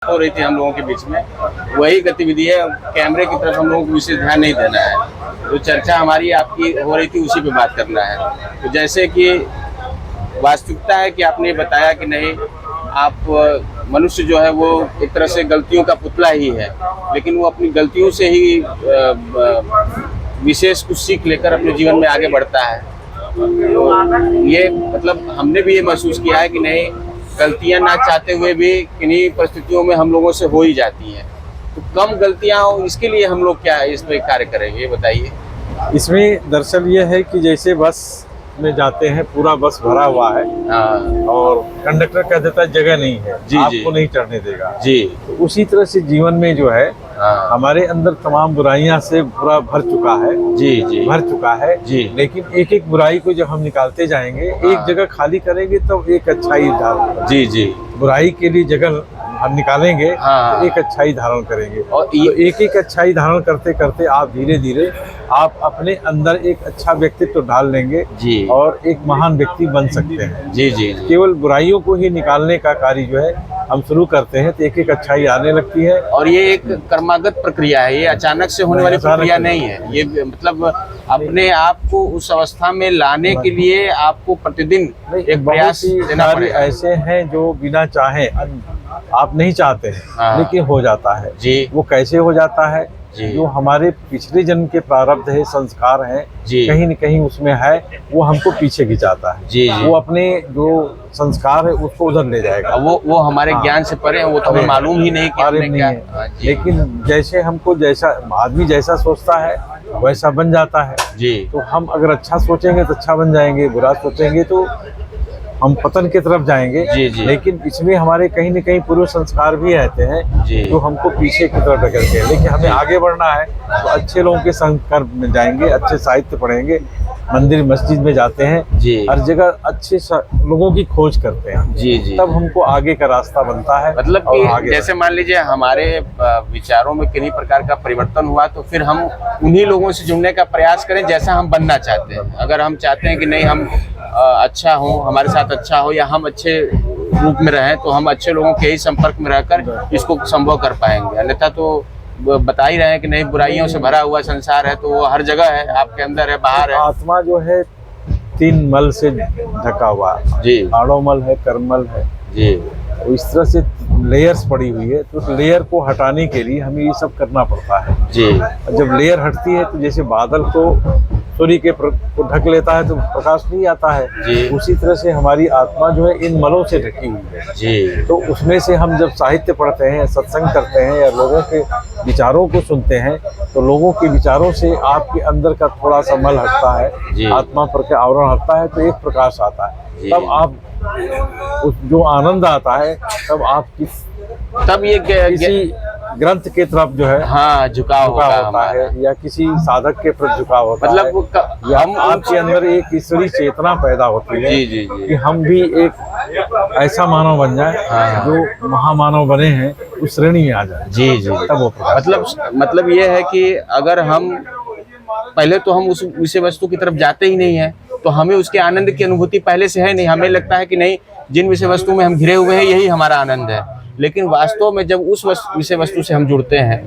हो रही थी हम लोगों के बीच में, वही गतिविधि है। कैमरे की तरफ हम लोगों को विशेष ध्यान नहीं देना है। तो चर्चा हमारी आपकी हो रही थी, उसी पे बात करना है। तो जैसे कि वास्तविकता है कि आपने बताया कि नहीं, आप मनुष्य जो है वो एक तरह से गलतियों का पुतला ही है, लेकिन वो अपनी गलतियों से ही विशेष कुछ सीख लेकर अपने जीवन में आगे बढ़ता है। तो ये मतलब हमने भी ये महसूस किया है कि नहीं, गलतियां ना चाहते हुए भी किन्हीं परिस्थितियों में हम लोगों से हो ही जाती हैं। तो कम गलतियां हो, इसके लिए हम लोग क्या इस पे कार्य करेंगे, ये बताइए। इसमें दरअसल ये है कि जैसे बस में जाते हैं, पूरा बस भरा हुआ है और कंडक्टर कह देता है जगह नहीं है, जी, आपको नहीं चढ़ने देगा जी। तो उसी तरह से जीवन में जो है हमारे अंदर तमाम बुराइयां से पूरा भर चुका है। जी जी भर चुका है जी। लेकिन एक एक बुराई को जब हम निकालते जाएंगे, एक जगह खाली करेंगे तब एक अच्छाई धारण। जी जी। बुराई के लिए जगह हम निकालेंगे तो एक अच्छाई धारण करेंगे, और तो एक एक अच्छाई धारण करते करते आप धीरे धीरे आप अपने अंदर एक अच्छा व्यक्तित्व ढाल लेंगे जी, और एक महान व्यक्ति बन सकते हैं। जी जी। केवल बुराइयों को ही निकालने का कार्य जो है हम शुरू करते हैं तो एक एक अच्छाई आने लगती है। और ये एक क्रमागत प्रक्रिया है, ये अचानक से होने वाली प्रक्रिया नहीं है। ये मतलब अपने आप को उस अवस्था में लाने के लिए आपको प्रतिदिन एक प्रयास देना पड़ेगा। ऐसे हैं जो बिना चाहे, आप नहीं चाहते हैं लेकिन हो जाता है जी। वो कैसे हो जाता है? जी। जो हमारे पिछले जन्म के प्रारब्ध है, संस्कार हैं, कहीं न कहीं उसमें है, वो हमको पीछे खिंचाता है। जी। वो अपने जो संस्कार है उसको उधर ले जाएगा। वो हमारे ज्ञान से परे है, वो तो हमें मालूम ही नहीं कि हमने क्या। लेकिन जैसे हमको जैसा आदमी जैसा सोचता है वैसा बन जाता है जी। तो हम अगर अच्छा सोचेंगे तो अच्छा बन जाएंगे, बुरा सोचेंगे तो हम पतन की तरफ जाएंगे। जी जी। लेकिन इसमें हमारे कहीं न कहीं पूर्व संस्कार भी रहते हैं जी, जो हमको पीछे की तरफ ढकेलते हैं। लेकिन हमें आगे बढ़ना है तो अच्छे लोगों के संस्कार में जाएंगे, अच्छे साहित्य पढ़ेंगे, मंदिर मस्जिद में जाते हैं जी, हर जगह अच्छे लोगों की खोज करते हैं। जी जी। तब हमको आगे का रास्ता बनता है। मतलब कि जैसे मान लीजिए हमारे विचारों में किन्हीं प्रकार का परिवर्तन हुआ तो फिर हम उन्हीं लोगों से जुड़ने का प्रयास करें जैसा हम बनना चाहते हैं। अगर हम चाहते हैं कि नहीं, हम अच्छा हो, हमारे साथ अच्छा हो, या हम अच्छे रूप में रहें, तो हम अच्छे लोगों के ही संपर्क में रहकर इसको संभव कर पाएंगे। अन्यथा तो बता ही रहे हैं कि नहीं, बुराइयों से भरा हुआ संसार है, तो वो हर जगह है, आपके अंदर है, बाहर है। आत्मा जो है 3 मल से ढका हुआ है जी। आड़ोमल है, कर्मल है जी। तो इस तरह से लेयर्स पड़ी हुई है, तो उस लेयर को हटाने के लिए हमें ये सब करना पड़ता है। जी। जब लेयर हटती है तो जैसे बादल को सूर्य के को ढक लेता है तो प्रकाश नहीं आता है, जी। उसी तरह से हमारी आत्मा जो है इन मलों से ढकी हुई है। जी। तो उसमें से हम जब साहित्य पढ़ते हैं, सत्संग करते हैं या लोगों के विचारों को सुनते हैं तो लोगों के विचारों से आपके अंदर का थोड़ा सा मल हटता है, आत्मा पर के आवरण हटता है तो एक प्रकाश आता है। तब आप उस जो आनंद आता है तब ये किसी ग्रंथ के तरफ जो है झुकाव होता है या किसी साधक के प्रति झुकाव होता है। मतलब हम आपके अंदर एक ईश्वरी चेतना पैदा होती है। जी जी जी। कि हम भी एक ऐसा मानव बन जाए जो महामानव बने हैं उस श्रेणी में आ जाए। जी जी। तब वो मतलब ये है कि अगर हम पहले तो हम उस विषय वस्तु की तरफ जाते ही नहीं है तो हमें उसके आनंद की अनुभूति पहले से है नहीं। हमें लगता है कि नहीं, जिन विषय वस्तु में हम घिरे हुए हैं यही हमारा आनंद है। लेकिन वास्तव में जब उस विषय वस्तु से हम जुड़ते हैं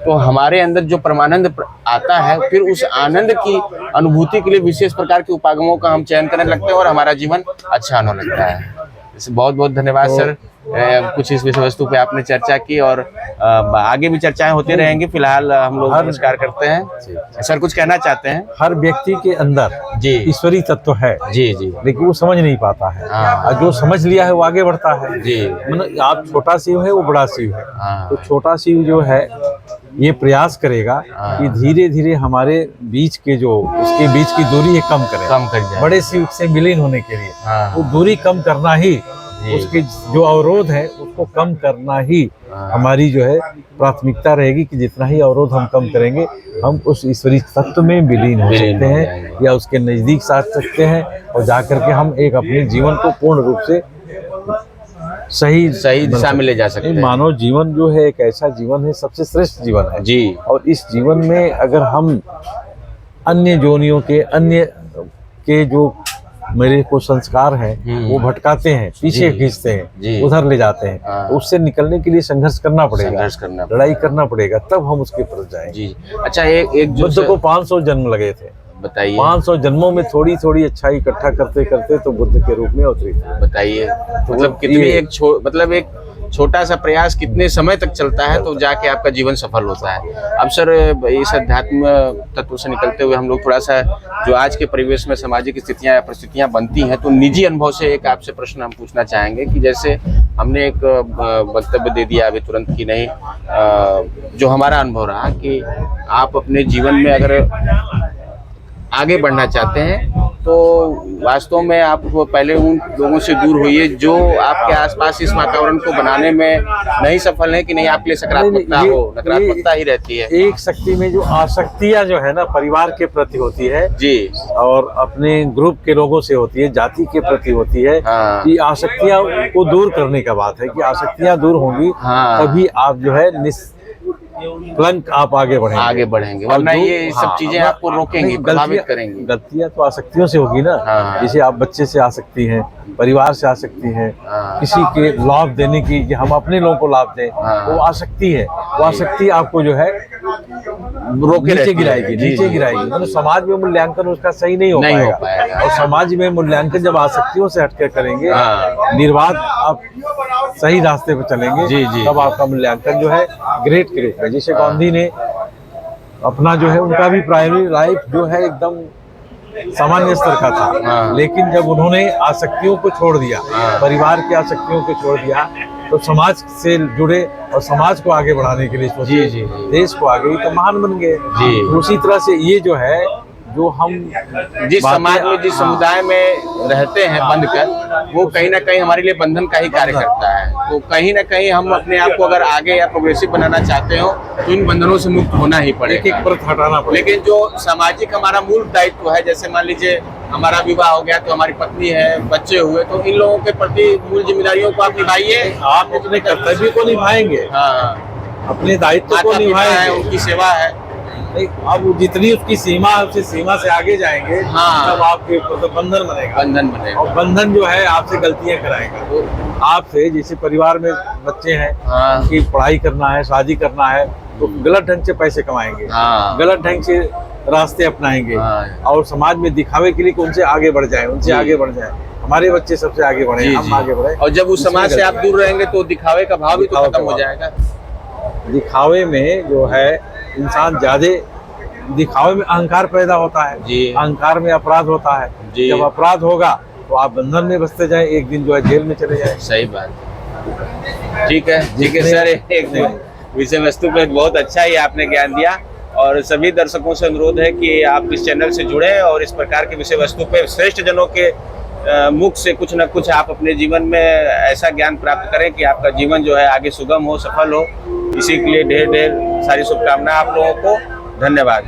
तो हमारे अंदर जो परमानंद आता है, फिर उस आनंद की अनुभूति के लिए विशेष प्रकार के उपागमों का हम चयन करने लगते हैं और हमारा जीवन अच्छा होने लगता है। बहुत बहुत धन्यवाद सर। कुछ इस विषय वस्तु पे आपने चर्चा की और आगे भी चर्चाएं होती रहेंगी। फिलहाल हम लोग नमस्कार करते हैं। सर कुछ कहना चाहते हैं? हर व्यक्ति के अंदर जी ईश्वरी तत्व है। जी जी। लेकिन वो समझ नहीं पाता है, और जो समझ लिया है वो आगे बढ़ता है। जी। मतलब आप छोटा शिव है, वो बड़ा शिव है। तो छोटा शिव जो है ये प्रयास करेगा कि धीरे धीरे हमारे बीच के जो उसके बीच की दूरी है कम कर जाए। बड़े शिव से विलीन होने के लिए वो दूरी कम करना ही, उसके जो अवरोध है उसको कम करना ही हमारी जो है प्राथमिकता रहेगी। कि जितना ही अवरोध हम कम करेंगे हम उस ईश्वरी तत्व में विलीन हो सकते हैं या उसके नजदीक साथ सकते हैं, और जाकर के हम एक अपने जीवन को पूर्ण रूप से सही दिशा में ले जा सकते हैं। मानव जीवन जो है एक ऐसा जीवन है, सबसे श्रेष्ठ जीवन है जी। और इस जीवन में अगर हम अन्य जोनियों के अन्य के जो मेरे को संस्कार है वो भटकाते हैं, पीछे खींचते हैं, उधर ले जाते हैं, तो उससे निकलने के लिए संघर्ष करना पड़ेगा, लड़ाई करना पड़ेगा, तब हम उसके प्रति जाएंगे। जी। अच्छा, एक बुद्ध को 500 जन्म लगे थे, बताइए। 500 जन्मों में थोड़ी थोड़ी अच्छाई इकट्ठा करते करते तो बुद्ध के रूप में अवतरी थे। बताइए, मतलब कितनी एक छोटा सा प्रयास कितने समय तक चलता है तो जाके आपका जीवन सफल होता है। अब सर, इस अध्यात्म तत्व से निकलते हुए हम लोग थोड़ा सा जो आज के परिवेश में सामाजिक स्थितियां या परिस्थितियां बनती हैं, तो निजी अनुभव से एक आपसे प्रश्न हम पूछना चाहेंगे कि जैसे हमने एक वक्तव्य दे दिया अभी तुरंत कि नहीं, जो हमारा अनुभव रहा कि आप अपने जीवन में अगर आगे बढ़ना चाहते हैं तो वास्तव में आप पहले उन लोगों से दूर होइए जो आपके आसपास इस वातावरण को बनाने में नहीं सफल है, कि नहीं आपके लिए सकारात्मकता हो, नकारात्मकता ही रहती है। एक शक्ति में जो आसक्तियां जो है ना परिवार के प्रति होती है जी, और अपने ग्रुप के लोगों से होती है, जाति के प्रति होती है, कि आसक्तियां को दूर करने का बात है कि आसक्तियां दूर होंगी तभी आप जो है प्लंक आप आगे बढ़ेंगे, वरना ये सब चीजें आपको रोकेंगी, प्रभावित करेंगी। गलतियां तो आसक्तियों से होगी ना, जैसे आप बच्चे से आ सकती हैं, परिवार से आ सकती है, किसी के लाभ देने की, कि हम अपने लोगों को लाभ दें, वो आसक्ति है। वो आसक्ति आपको जो है नीचे गिराएगी, मतलब समाज में मूल्यांकन उसका सही नहीं हो पाएगा। और समाज में मूल्यांकन जब आसक्तियों से हटकर करेंगे, निर्वाध आप सही रास्ते पर चलेंगे, तब आपका मूल्यांकन जो है ग्रेड के रूप में, जैसे गांधी ने अपना जो है उनका भी प्राइमरी लाइफ जो है एकदम सामान्य स्तर का था, लेकिन जब उन्होंने आसक्तियों को छोड़ दिया, परिवार की आसक्तियों को छोड़ दिया, तो समाज से जुड़े और समाज को आगे बढ़ाने के लिए सोचे, देश को आगे, तो महान बन गए। उसी तरह से ये जो है, जो हम जिस समाज में, जिस समुदाय में रहते हैं बंध कर, वो कहीं ना कहीं हमारे लिए बंधन का ही कार्य करता है। तो कहीं ना कहीं हम अपने आप को अगर आगे या प्रोग्रेसिव बनाना चाहते हो तो इन बंधनों से मुक्त होना ही पड़ेगा, एक परत हटाना पड़ेगा। लेकिन जो सामाजिक हमारा मूल दायित्व है, जैसे मान लीजिए हमारा विवाह हो गया तो हमारी पत्नी है, बच्चे हुए, तो इन लोगों के प्रति मूल जिम्मेदारियों को आप निभाइए, आप अपने कर्तव्य को निभाएंगे, अपने दायित्व को निभाएंगे, उनकी सेवा है। अब जितनी उसकी सीमा है, उससे सीमा से आगे जाएंगे, तब आपके बंधन बनेगा। और बंधन जो है आपसे गलतियां कराएगा, आपसे, जैसे परिवार में बच्चे हैं, उनकी पढ़ाई करना है, शादी करना है, तो गलत ढंग से पैसे कमाएंगे, गलत ढंग से रास्ते अपनाएंगे, और समाज में दिखावे के लिए उनसे आगे बढ़ जाए, हमारे बच्चे सबसे आगे बढ़े, हम आगे बढ़े। और जब उस समाज से आप दूर रहेंगे तो दिखावे का भाव भी तो खत्म हो जाएगा। दिखावे में जो है इंसान ज्यादा, दिखावे में अहंकार पैदा होता है, अहंकार में अपराध होता है। जब अपराध होगा तो आप बंधन में बसते जाए, एक दिन जो है जेल में चले जाए। सही बात। ठीक है सर, एक विषय वस्तु पे बहुत अच्छा ही आपने ज्ञान दिया, और सभी दर्शकों से अनुरोध है कि आप इस चैनल से जुड़े और इस प्रकार के विषय वस्तु पे श्रेष्ठ जनों के मुख से कुछ न कुछ आप अपने जीवन में ऐसा ज्ञान प्राप्त करें कि आपका जीवन जो है आगे सुगम हो, सफल हो। इसी के लिए ढेर ढेर सारी शुभकामनाएं आप लोगों को। धन्यवाद।